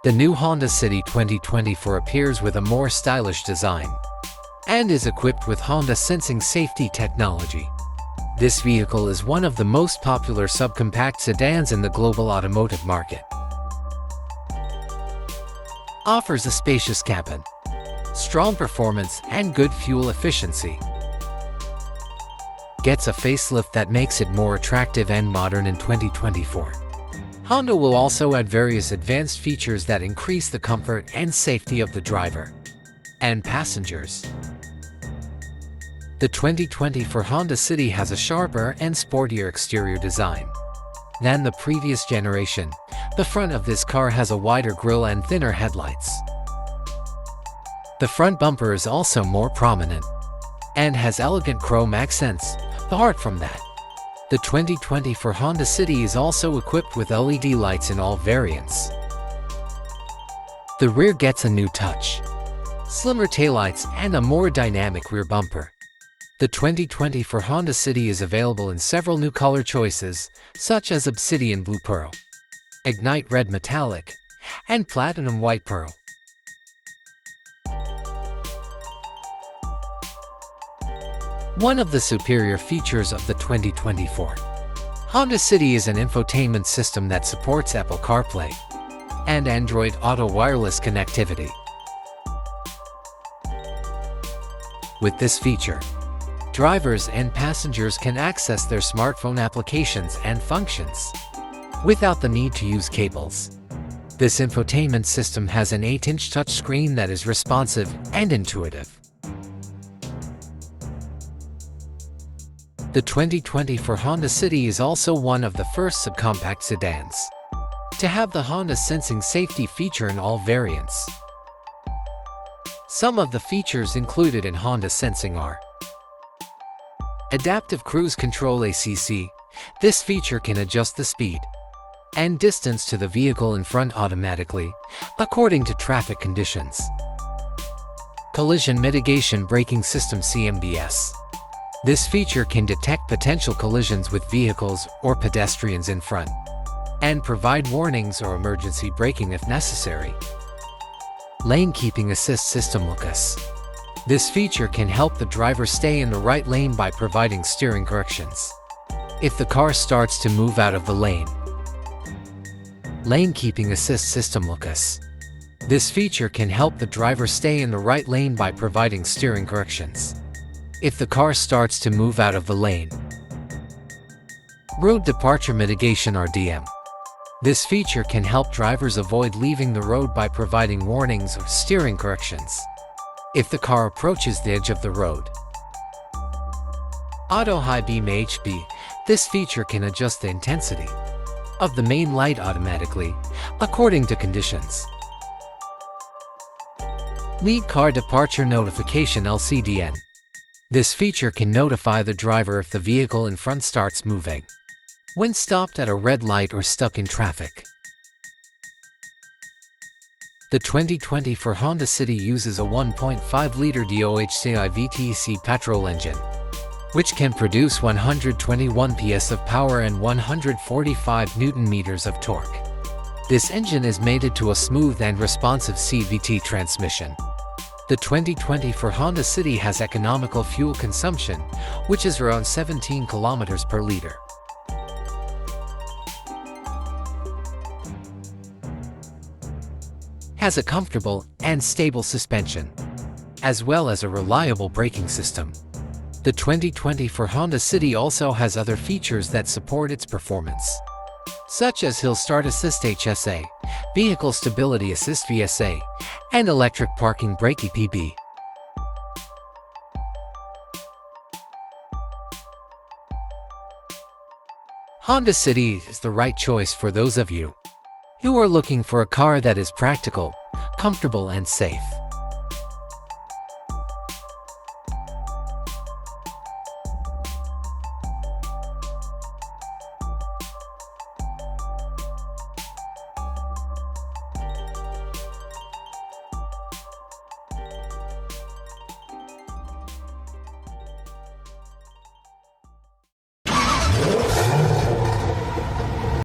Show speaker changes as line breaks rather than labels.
The new Honda City 2024 appears with a more stylish design and is equipped with Honda Sensing Safety technology. This vehicle is one of the most popular subcompact sedans in the global automotive market. Offers a spacious cabin, strong performance, and good fuel efficiency. Gets a facelift that makes it more attractive and modern in 2024. Honda will also add various advanced features that increase the comfort and safety of the driver and passengers. The 2024 Honda City has a sharper and sportier exterior design than the previous generation. The front of this car has a wider grille and thinner headlights. The front bumper is also more prominent and has elegant chrome accents. Apart from that, the 2024 Honda City is also equipped with LED lights in all variants. The rear gets a new touch, slimmer taillights, and a more dynamic rear bumper. The 2024 Honda City is available in several new color choices, such as Obsidian Blue Pearl, Ignite Red Metallic, and Platinum White Pearl. One of the superior features of the 2024 Honda City is an infotainment system that supports Apple CarPlay and Android Auto wireless connectivity. With this feature, drivers and passengers can access their smartphone applications and functions without the need to use cables. This infotainment system has an 8-inch touchscreen that is responsive and intuitive. The 2024 Honda City is also one of the first subcompact sedans to have the Honda Sensing Safety feature in all variants. Some of the features included in Honda Sensing are Adaptive Cruise Control ACC. This feature can adjust the speed and distance to the vehicle in front automatically, according to traffic conditions. Collision Mitigation Braking System CMBS. This feature can detect potential collisions with vehicles or pedestrians in front and provide warnings or emergency braking if necessary. Lane Keeping Assist System LUCAS. This feature can help the driver stay in the right lane by providing steering corrections if the car starts to move out of the lane. Lane Keeping Assist System LUCAS. This feature can help the driver stay in the right lane by providing steering corrections if the car starts to move out of the lane. Road Departure Mitigation RDM. This feature can help drivers avoid leaving the road by providing warnings or steering corrections if the car approaches the edge of the road. Auto High Beam HB. This feature can adjust the intensity of the main light automatically, according to conditions. Lead Car Departure Notification LCDN. This feature can notify the driver if the vehicle in front starts moving when stopped at a red light or stuck in traffic. The 2024 Honda City uses a 1.5-liter DOHC VTC petrol engine, which can produce 121 PS of power and 145 Newton-meters of torque. This engine is mated to a smooth and responsive CVT transmission. The 2024 Honda City has economical fuel consumption, which is around 17 kilometers per liter. Has a comfortable and stable suspension, as well as a reliable braking system. The 2024 Honda City also has other features that support its performance, such as Hill Start Assist HSA, Vehicle Stability Assist VSA, and Electric Parking Brake EPB. Honda City is the right choice for those of you who are looking for a car that is practical, comfortable, and safe.